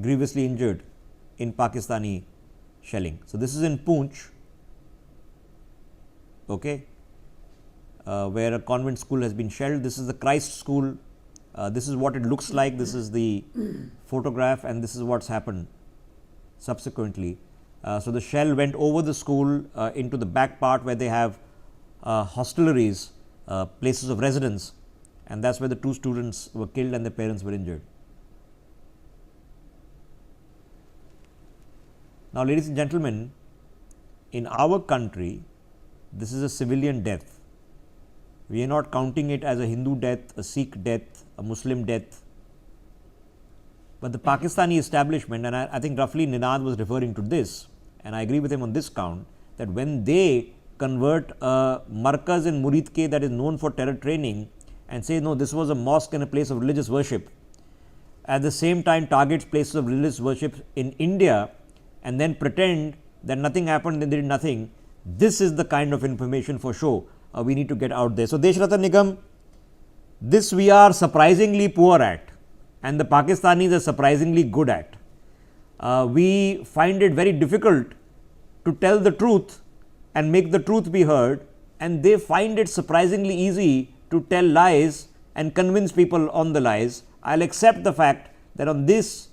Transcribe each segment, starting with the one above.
grievously injured in Pakistani shelling. So, this is in Poonch, okay, where a convent school has been shelled. This is the Christ school. This is what it looks like. This is the photograph, and this is what's happened subsequently. So, the shell went over the school into the back part where they have hostelries, places of residence, and that's where the 2 students were killed and their parents were injured. Now, ladies and gentlemen, in our country, this is a civilian death. We are not counting it as a Hindu death, a Sikh death, a Muslim death. But the Pakistani establishment, and I think roughly Ninad was referring to this, and I agree with him on this count, that when they convert a markaz in Muridke that is known for terror training and say, no, this was a mosque and a place of religious worship, at the same time targets places of religious worship in India and then pretend that nothing happened, then they did nothing, this is the kind of information for sure we need to get out there. So, Deshratan Nigam, this we are surprisingly poor at, and the Pakistanis are surprisingly good at. We find it very difficult to tell the truth and make the truth be heard, and they find it surprisingly easy to tell lies and convince people on the lies. I'll accept the fact that on this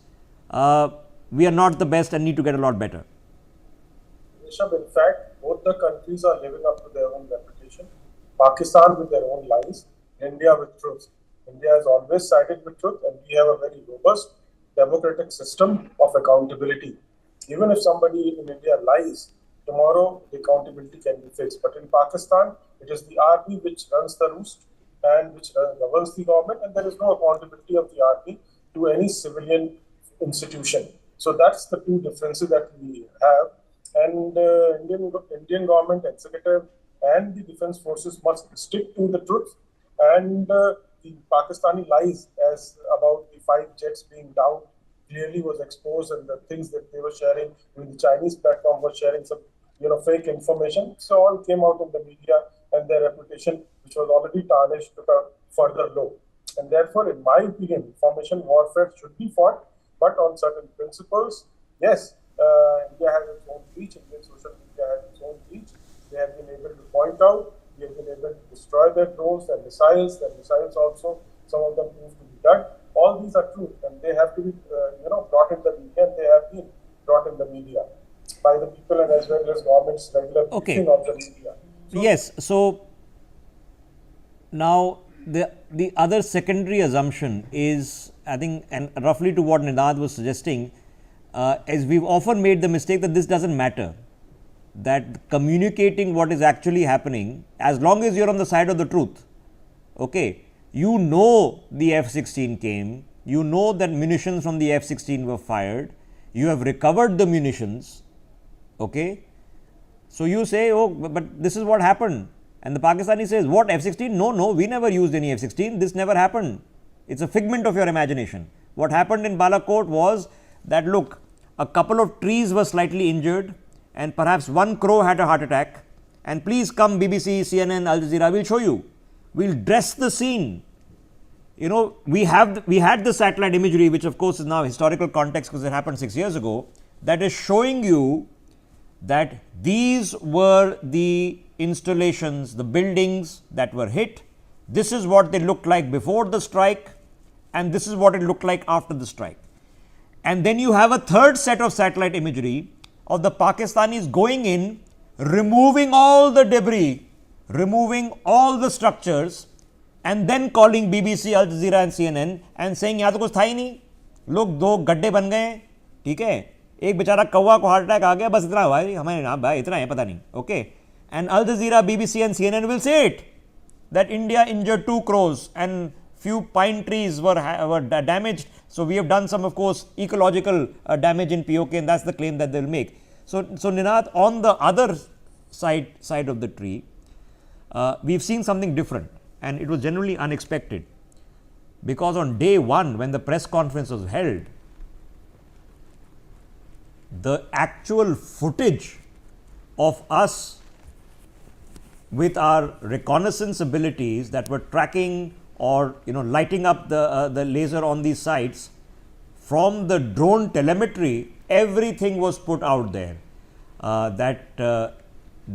we are not the best and need to get a lot better. Rishabh, in fact, both the countries are living up to their own reputation. Pakistan with their own lies, India with truth. India has always sided with truth, and we have a very robust democratic system of accountability. Even if somebody in India lies, tomorrow the accountability can be fixed. But in Pakistan, it is the army which runs the roost and which governs the government, and there is no accountability of the army to any civilian institution. So that's the 2 differences that we have. And Indian government, executive, and the defense forces must stick to the truth. And the Pakistani lies as about the 5 jets being down clearly was exposed, and the things that they were sharing, the Chinese platform was sharing some fake information. So all came out in the media, and their reputation, which was already tarnished, took a further low. And therefore, in my opinion, information warfare should be fought, but on certain principles. Yes, India has its own reach, Indian social media has its own reach. They have been able to point out, they have been able to destroy their drones, their missiles also, some of them proved to be done. All these are true, and they have to be brought in the media, and they have been brought in the media by the people and as well as government's regular briefing of the media. So, yes, so now the other secondary assumption is, I think, and roughly to what Ninad was suggesting, is we've often made the mistake that this doesn't matter, that communicating what is actually happening, as long as you're on the side of the truth, okay, you know the F-16 came, you know that munitions from the F-16 were fired, you have recovered the munitions, okay, so you say, oh, but this is what happened, and the Pakistani says, what, F-16? No, we never used any F-16, this never happened, it's a figment of your imagination. What happened in Balakot was that, look, a couple of trees were slightly injured, and perhaps 1 crow had a heart attack, and please come BBC, CNN, Al Jazeera, we'll show you. We'll dress the scene. We had the satellite imagery, which of course is now historical context because it happened 6 years ago, that is showing you that these were the installations, the buildings that were hit. This is what they looked like before the strike, and this is what it looked like after the strike. And then you have a third set of satellite imagery of the Pakistanis going in, removing all the debris, removing all the structures, and then calling BBC, Al Jazeera and CNN and saying, यहाँ तो कुछ था ही नहीं, लोग 2 गड्ढे बन गए, ठीक है, एक बेचारा कौवा को हार्ट अटैक आ गया, बस इतना हुआ है, हमें ना भाई इतना है पता नहीं, okay. And Al Jazeera, BBC and CNN will say it, that India injured 2 crows and few pine trees were damaged. So we have done some, of course, ecological damage in POK, and that's the claim that they'll make. So Ninad, on the other side of the tree, we've seen something different, and it was generally unexpected, because on day 1, when the press conference was held, the actual footage of us with our reconnaissance abilities that were tracking or lighting up the laser on these sites from the drone telemetry, everything was put out there.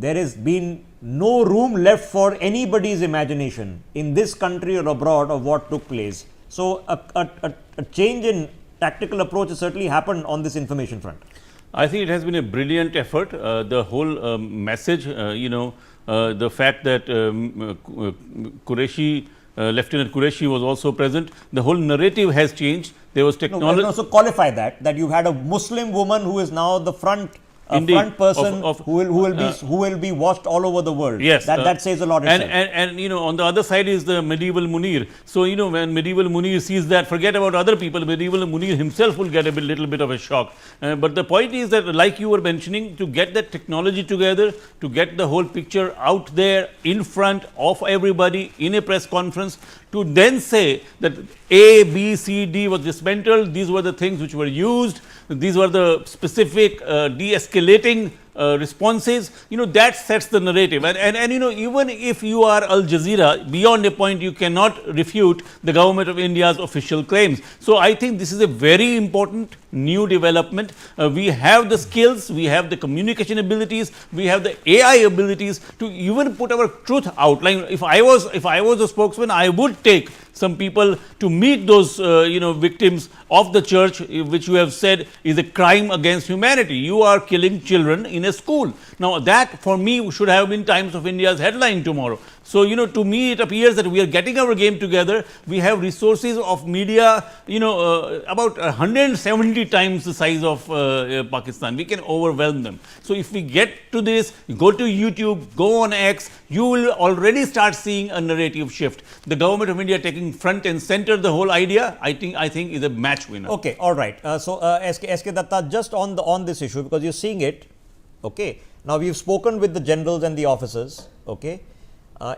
There has been no room left for anybody's imagination in this country or abroad of what took place. So, a change in tactical approach has certainly happened on this information front. I think it has been a brilliant effort. The whole message, the fact that Qureshi, Lieutenant Qureshi was also present, the whole narrative has changed. There was technology. No, so qualify that you've had a Muslim woman who is now the front person who will be watched all over the world. Yes, that says a lot. And on the other side is the medieval Munir. So when medieval Munir sees that, forget about other people. Medieval Munir himself will get a little bit of a shock. But the point is that, like you were mentioning, to get that technology together, to get the whole picture out there in front of everybody in a press conference, to then say that A, B, C, D was dismantled, these were the things which were used, these were the specific de-escalating responses, that sets the narrative. And even if you are Al Jazeera, beyond a point you cannot refute the government of India's official claims. So I think this is a very important new development. We have the skills, we have the communication abilities, we have the AI abilities to even put our truth out. Like if I was a spokesman, I would take some people to meet those victims of the church, which you have said is a crime against humanity. You are killing children in a school. Now that for me should have been Times of India's headline tomorrow. So to me it appears that we are getting our game together. We have resources of media, about 170 times the size of Pakistan. We can overwhelm them. So if we get to this, go to YouTube, go on X, you will already start seeing a narrative shift. The government of India taking front and center the whole idea, I think is a match winner. Okay, all right. So SK Datta, just on this issue, because you're seeing it. Okay. Now we've spoken with the generals and the officers. Okay.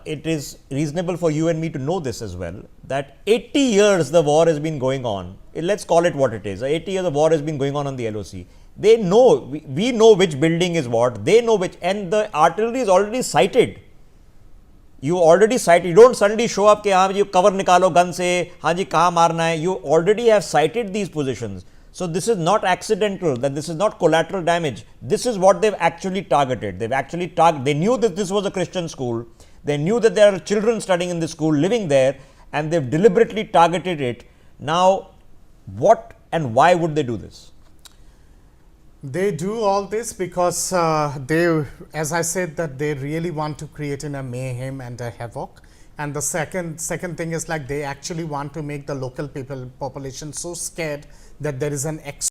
It is reasonable for you and me to know this as well, that 80 years the war has been going on. Let's call it what it is. 80 years the war has been going on the LOC. They know, we know which building is what, they know which, and the artillery is already sighted. You already sighted, you don't suddenly show up, haan ji cover nikalo gun se, haan ji kahan marna hai. You already have sighted these positions. So this is not accidental, that this is not collateral damage. This is what they've actually targeted. They knew that this was a Christian school. They knew that there are children studying in this school, living there, and they've deliberately targeted it. Now, what and why would they do this? They do all this because they, as I said, that they really want to create a mayhem and a havoc. And the second thing is, like, they actually want to make the local population so scared that there is an